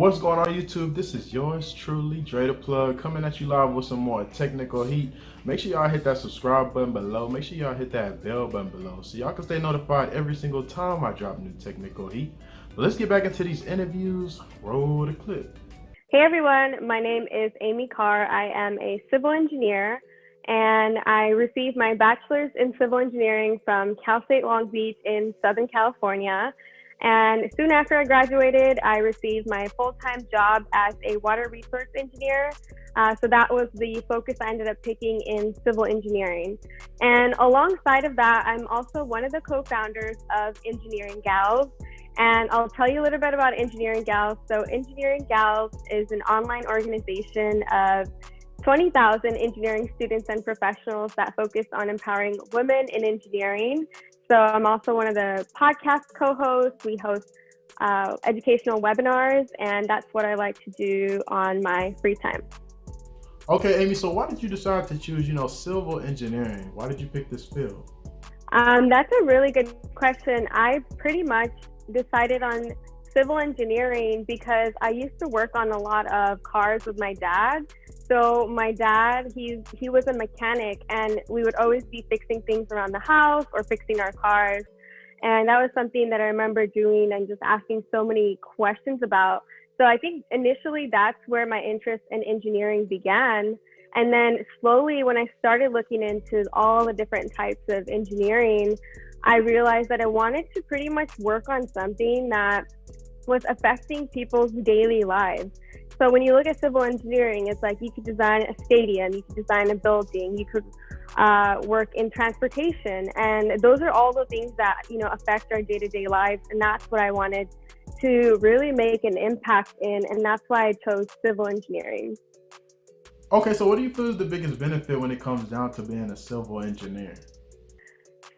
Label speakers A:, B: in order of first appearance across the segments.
A: What's going on YouTube? This is yours truly, Dre the Plug, coming at you live with some more technical heat. Make sure y'all hit that subscribe button below. Make sure y'all hit that bell button below so y'all can stay notified every single time I drop new technical heat. But let's get back into these interviews. Roll the clip.
B: Hey everyone, my name is amydeepkaur. I am a civil engineer and I received my bachelor's in civil engineering from Cal State Long Beach in Southern California. And soon after I graduated, I received my full-time job as a water resource engineer. So that was the focus I ended up picking in civil engineering. And alongside of that, I'm also one of the co-founders of engineeringgals. And I'll tell you a little bit about engineeringgals. So engineeringgals is an online organization of 20,000 engineering students and professionals that focus on empowering women in engineering. So I'm also one of the podcast co-hosts. We host educational webinars, and that's what I like to do on my free time.
A: Okay, Amy, so why did you decide to choose, civil engineering? Why did you pick this field?
B: That's a really good question. I pretty much decided on civil engineering because I used to work on a lot of cars with my dad. So my dad, he was a mechanic, and we would always be fixing things around the house or fixing our cars. And that was something that I remember doing and just asking so many questions about. So I think initially that's where my interest in engineering began. And then slowly when I started looking into all the different types of engineering, I realized that I wanted to pretty much work on something that was affecting people's daily lives. So when you look at civil engineering, it's like you could design a stadium, you could design a building, you could work in transportation. And those are all the things that, affect our day-to-day lives. And that's what I wanted to really make an impact in. And that's why I chose civil engineering.
A: Okay, so what do you feel is the biggest benefit when it comes down to being a civil engineer?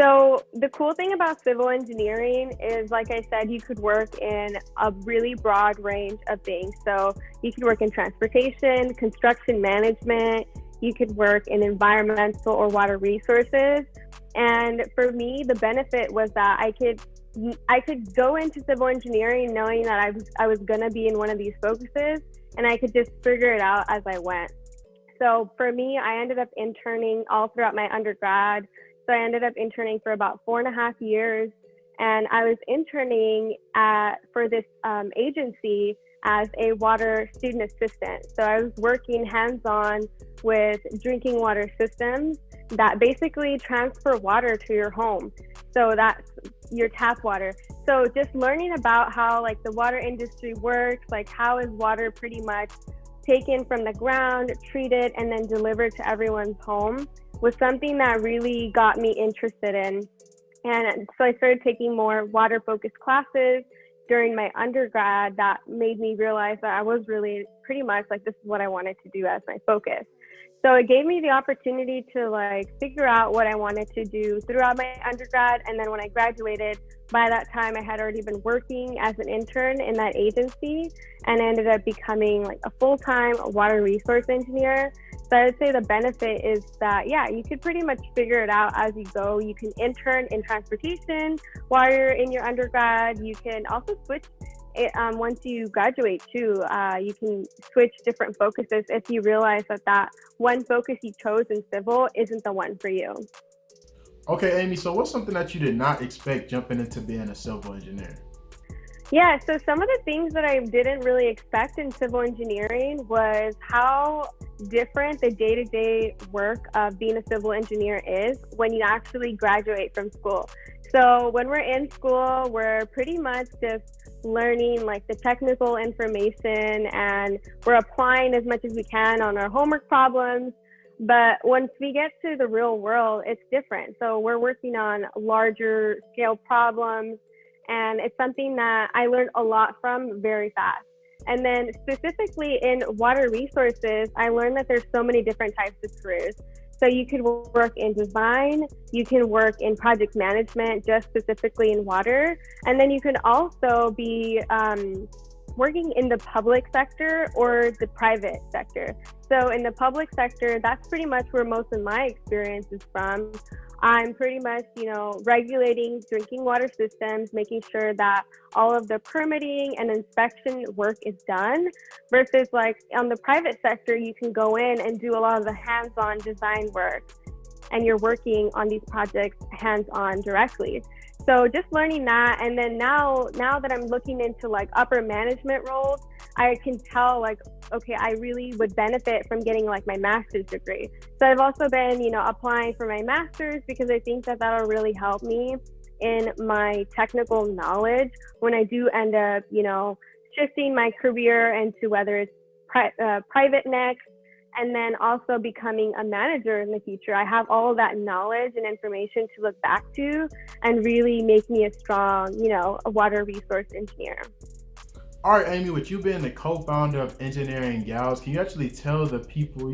B: So the cool thing about civil engineering is, like I said, you could work in a really broad range of things. So you could work in transportation, construction management, you could work in environmental or water resources. And for me, the benefit was that I could go into civil engineering knowing that I was gonna be in one of these focuses, and I could just figure it out as I went. So for me, I ended up interning all throughout my undergrad. So I ended up interning for about 4.5 years, and I was interning for this agency as a water student assistant. So I was working hands-on with drinking water systems that basically transfer water to your home. So that's your tap water. So just learning about how the water industry works, how is water pretty much taken from the ground, treated, and then delivered to everyone's home was something that really got me interested in. And so I started taking more water-focused classes during my undergrad that made me realize that I was really pretty much this is what I wanted to do as my focus. So it gave me the opportunity to figure out what I wanted to do throughout my undergrad. And then when I graduated, by that time I had already been working as an intern in that agency, and I ended up becoming a full-time water resource engineer. So I would say the benefit is that, you could pretty much figure it out as you go. You can intern in transportation while you're in your undergrad. You can also switch once you graduate too. You can switch different focuses if you realize that one focus you chose in civil isn't the one for you.
A: Okay, Amy, so what's something that you did not expect jumping into being a civil engineer?
B: Yeah, so some of the things that I didn't really expect in civil engineering was how different the day-to-day work of being a civil engineer is when you actually graduate from school. So when we're in school, we're pretty much just learning the technical information, and we're applying as much as we can on our homework problems. But once we get to the real world, it's different. So we're working on larger scale problems, and it's something that I learned a lot from very fast. And then specifically in water resources, I learned that there's so many different types of careers. So you could work in design, you can work in project management, just specifically in water. And then you can also be working in the public sector or the private sector. So in the public sector, that's pretty much where most of my experience is from. I'm pretty much, regulating drinking water systems, making sure that all of the permitting and inspection work is done, versus like on the private sector, you can go in and do a lot of the hands-on design work, and you're working on these projects hands-on directly. So just learning that, and then now that I'm looking into like upper management roles, I can tell like, okay, I really would benefit from getting like my master's degree. So I've also been, applying for my master's, because I think that that'll really help me in my technical knowledge when I do end up, shifting my career into whether it's private next, and then also becoming a manager in the future. I have all of that knowledge and information to look back to and really make me a strong, a water resource engineer.
A: All right, Amy, with you being the co-founder of engineeringgals, can you actually tell the people,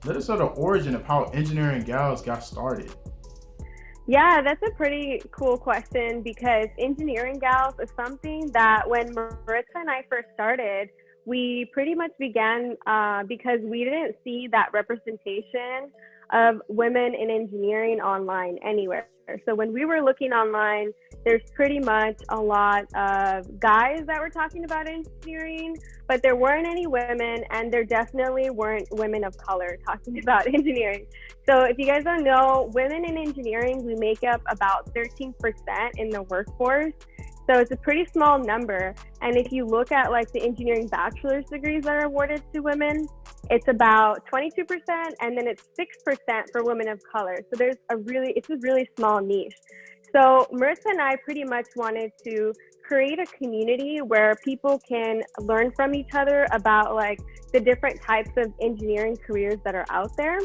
A: let us know the origin of how engineeringgals got started?
B: Yeah, that's a pretty cool question, because engineeringgals is something that when Maritza and I first started, we pretty much began because we didn't see that representation of women in engineering online anywhere. So when we were looking online, there's pretty much a lot of guys that were talking about engineering, but there weren't any women, and there definitely weren't women of color talking about engineering. So if you guys don't know, women in engineering, we make up about 13% in the workforce. So it's a pretty small number. And if you look at like the engineering bachelor's degrees that are awarded to women, it's about 22%, and then it's 6% for women of color. So it's a really small niche. So Marissa and I pretty much wanted to create a community where people can learn from each other about like the different types of engineering careers that are out there,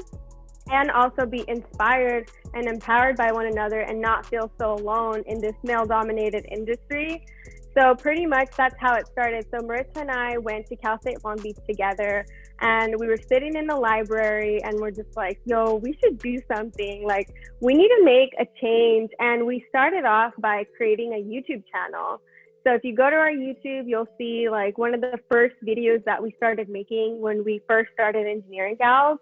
B: and also be inspired and empowered by one another and not feel so alone in this male-dominated industry. So pretty much that's how it started. So Maritza and I went to Cal State Long Beach together, and we were sitting in the library, and we're just like, yo, we should do something. Like, we need to make a change. And we started off by creating a YouTube channel. So if you go to our YouTube, you'll see like one of the first videos that we started making when we first started engineeringgals.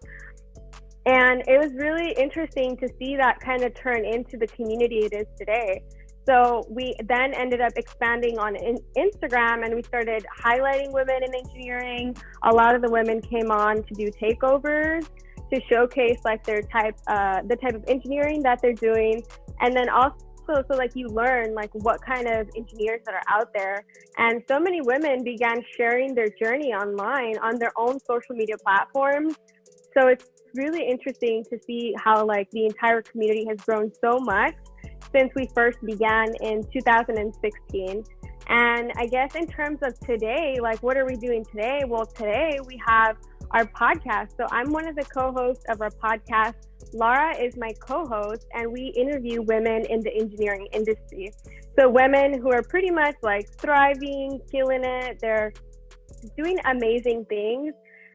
B: And it was really interesting to see that kind of turn into the community it is today. So we then ended up expanding on Instagram, and we started highlighting women in engineering. A lot of the women came on to do takeovers to showcase like the type of engineering that they're doing. And then also, so like you learn like what kind of engineers that are out there. And so many women began sharing their journey online on their own social media platforms. So it's really interesting to see how like the entire community has grown so much since we first began in 2016. And I guess in terms of today, like what are we doing today? Well, today we have our podcast. So I'm one of the co-hosts of our podcast. Laura is my co-host, and we interview women in the engineering industry. So women who are pretty much like thriving, killing it, they're doing amazing things.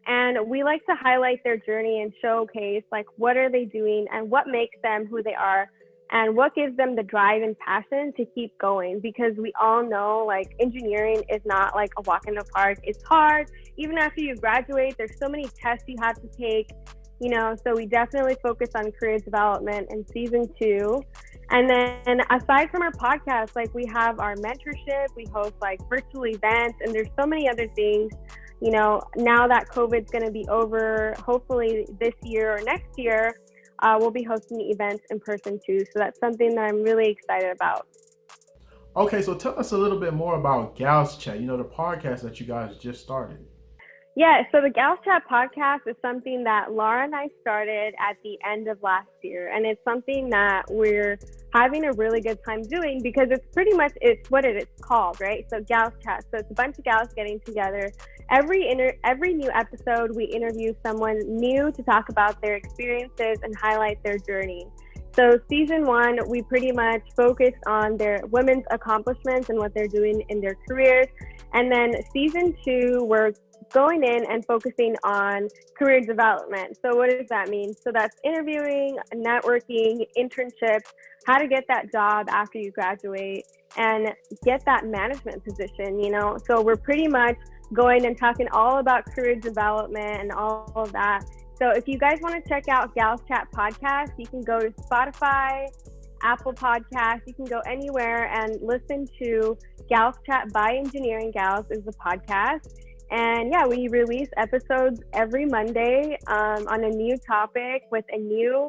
B: And we like to highlight their journey and showcase like what are they doing and what makes them who they are and what gives them the drive and passion to keep going. Because we all know like engineering is not like a walk in the park. It's hard. Even after you graduate, there's so many tests you have to take, so we definitely focus on career development in season 2. And then aside from our podcast, like we have our mentorship, we host like virtual events, and there's so many other things. Now that COVID's going to be over, hopefully this year or next year, we'll be hosting events in person too. So that's something that I'm really excited about.
A: Okay, so tell us a little bit more about Gals Chat, the podcast that you guys just started.
B: Yeah, so the Gals Chat podcast is something that Laura and I started at the end of last year. And it's something that we're having a really good time doing because it's what it is called, right? So Gals Chat. So it's a bunch of gals getting together. Every new episode, we interview someone new to talk about their experiences and highlight their journey. So season 1, we pretty much focused on their women's accomplishments and what they're doing in their careers. And then season 2, we're going in and focusing on career development. So what does that mean? So that's interviewing, networking, internships, how to get that job after you graduate and get that management position, So we're pretty much going and talking all about career development and all of that So if you guys want to check out Gals Chat Podcast, you can go to Spotify, Apple Podcasts. You can go anywhere and listen to Gals Chat by Engineering Gals is the podcast. And yeah, we release episodes every Monday on a new topic with a new,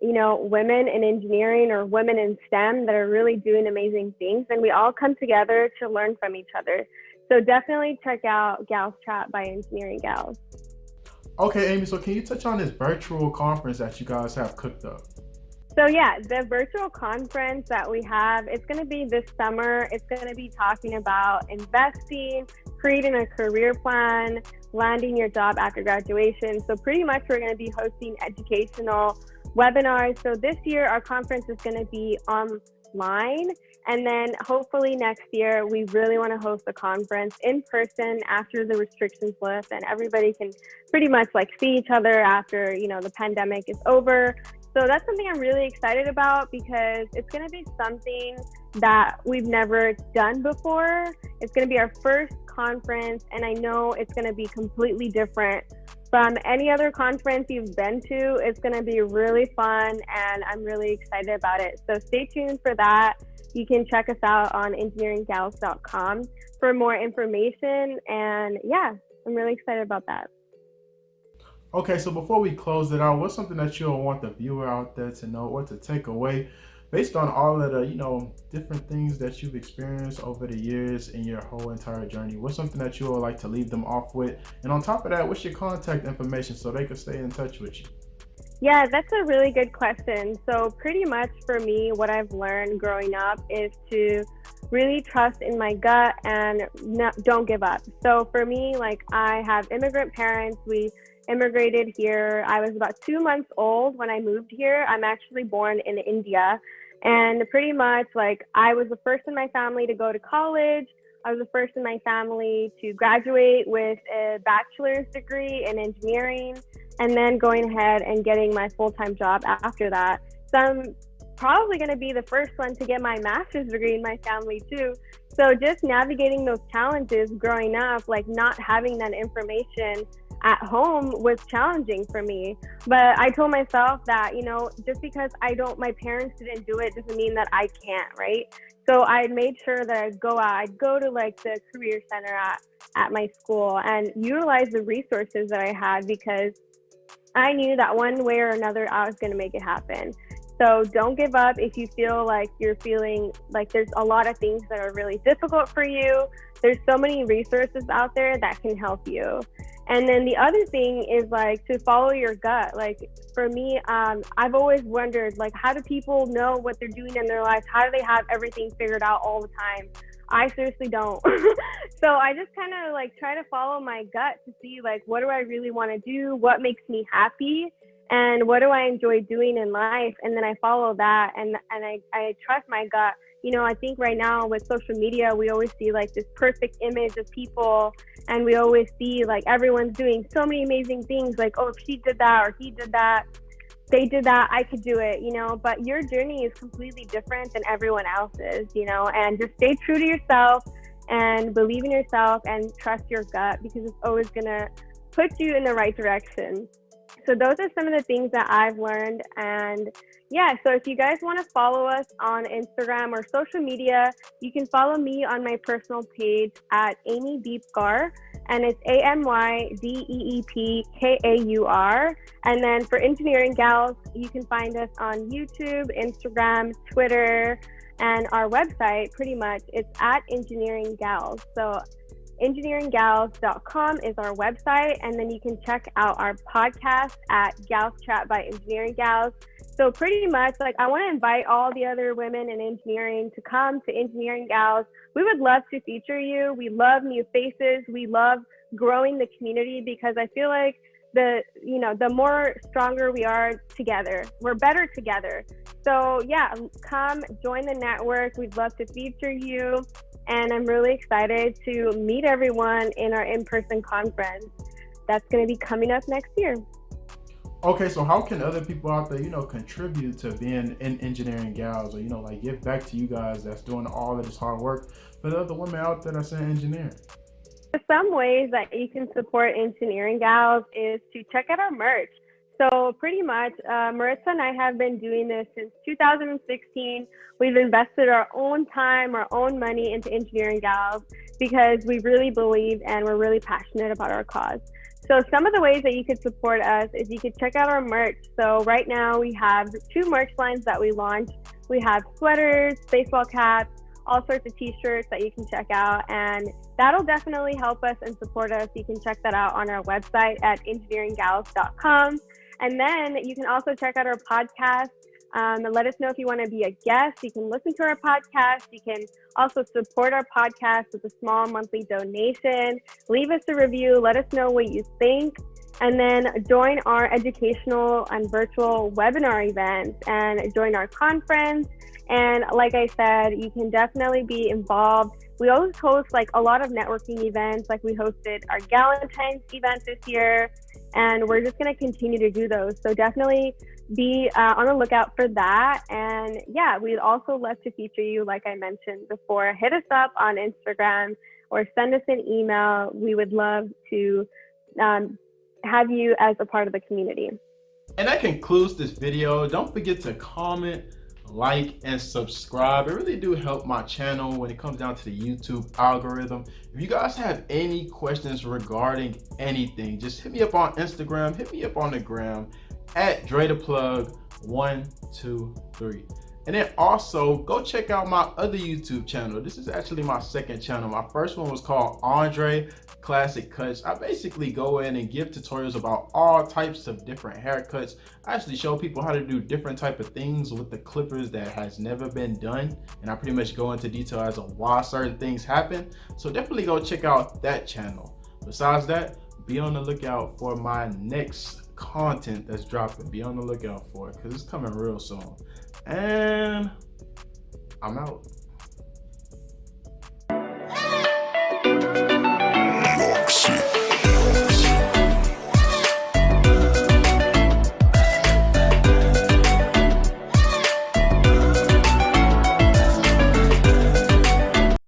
B: women in engineering or women in STEM that are really doing amazing things. And we all come together to learn from each other. So definitely check out Gals Chat by Engineering Gals.
A: Okay, Amy, so can you touch on this virtual conference that you guys have cooked up?
B: So yeah, the virtual conference that we have, it's going to be this summer. It's going to be talking about investing, creating a career plan, landing your job after graduation. So pretty much we're going to be hosting educational webinars. So this year our conference is going to be online. And then hopefully next year, we really want to host a conference in person after the restrictions lift and everybody can pretty much see each other after, the pandemic is over. So that's something I'm really excited about because it's going to be something that we've never done before. It's going to be our first conference, and I know it's going to be completely different from any other conference you've been to. It's going to be really fun, and I'm really excited about it. So stay tuned for that. You can check us out on engineeringgals.com for more information. And yeah, I'm really excited about that.
A: Okay, so before we close it out, what's something that you'll want the viewer out there to know or to take away based on all of the, different things that you've experienced over the years in your whole entire journey? What's something that you would like to leave them off with? And on top of that, what's your contact information so they can stay in touch with you?
B: Yeah, that's a really good question. So pretty much for me, what I've learned growing up is to really trust in my gut and don't give up. So for me, I have immigrant parents. We immigrated here. I was about 2 months old when I moved here. I'm actually born in India. And pretty much I was the first in my family to go to college. I was the first in my family to graduate with a bachelor's degree in engineering and then going ahead and getting my full-time job after that. So I'm probably going to be the first one to get my master's degree in my family too. So just navigating those challenges growing up, not having that information at home was challenging for me. But I told myself that, just because my parents didn't do it doesn't mean that I can't, right? So I made sure that I'd go to the career center at my school and utilize the resources that I had because I knew that one way or another I was going to make it happen. So don't give up if you feel like you're feeling like there's a lot of things that are really difficult for you. There's so many resources out there that can help you. And then the other thing is to follow your gut. For me, I've always wondered, how do people know what they're doing in their life? How do they have everything figured out all the time? I seriously don't. So I just kind of try to follow my gut to see what do I really want to do? What makes me happy? And what do I enjoy doing in life? And then I follow that and I trust my gut. I think right now with social media, we always see this perfect image of people and we always see everyone's doing so many amazing things oh, if she did that or he did that, they did that, I could do it, but your journey is completely different than everyone else's, and just stay true to yourself and believe in yourself and trust your gut because it's always going to put you in the right direction. So those are some of the things that I've learned. And yeah, so if you guys want to follow us on Instagram or social media, you can follow me on my personal page at amydeepkaur, and it's AMYDEEPKAUR. And then for Engineering Gals, you can find us on YouTube, Instagram, Twitter, and our website. Pretty much, it's at Engineering Gals. So engineeringgals.com is our website, and then you can check out our podcast at Gals Chat by Engineering Gals. So pretty much I want to invite all the other women in engineering to come to Engineering Gals. We would love to feature you. We love new faces. We love growing the community because I feel like the more stronger we are together, we're better together. So yeah, come join the network. We'd love to feature you. And I'm really excited to meet everyone in our in-person conference that's going to be coming up next year.
A: Okay, so how can other people out there, contribute to being in Engineering Gals or, give back to you guys that's doing all of this hard work for the other women out there that's in engineering?
B: Some ways that you can support Engineering Gals is to check out our merch. So pretty much, Maritza and I have been doing this since 2016. We've invested our own time, our own money into Engineering Gals because we really believe and we're really passionate about our cause. So some of the ways that you could support us is you could check out our merch. So right now we have 2 merch lines that we launched. We have sweaters, baseball caps, all sorts of t-shirts that you can check out, and that'll definitely help us and support us. You can check that out on our website at engineeringgals.com. And then you can also check out our podcast and let us know if you want to be a guest. You can listen to our podcast. You can also support our podcast with a small monthly donation. Leave us a review. Let us know what you think. And then join our educational and virtual webinar events and join our conference. And like I said, you can definitely be involved. We always host like a lot of networking events. Like we hosted our Galentine's event this year, and we're just going to continue to do those. So definitely be on the lookout for that. And yeah, we'd also love to feature you, like I mentioned before. Hit us up on Instagram or send us an email. We would love to have you as a part of the community.
A: And that concludes this video. Don't forget to comment, like, and subscribe. It really do help my channel when it comes down to the YouTube algorithm. If you guys have any questions regarding anything, just hit me up on Instagram, hit me up on the gram at DreDaPlug123. And then also go check out my other YouTube channel. This is actually my second channel. My first one was called Andre Classic Cuts. I basically go in and give tutorials about all types of different haircuts. I actually show people how to do different type of things with the clippers that has never been done. And I pretty much go into detail as to why certain things happen. So definitely go check out that channel. Besides that, be on the lookout for my next content that's dropping. Be on the lookout for it because it's coming real soon. And I'm out.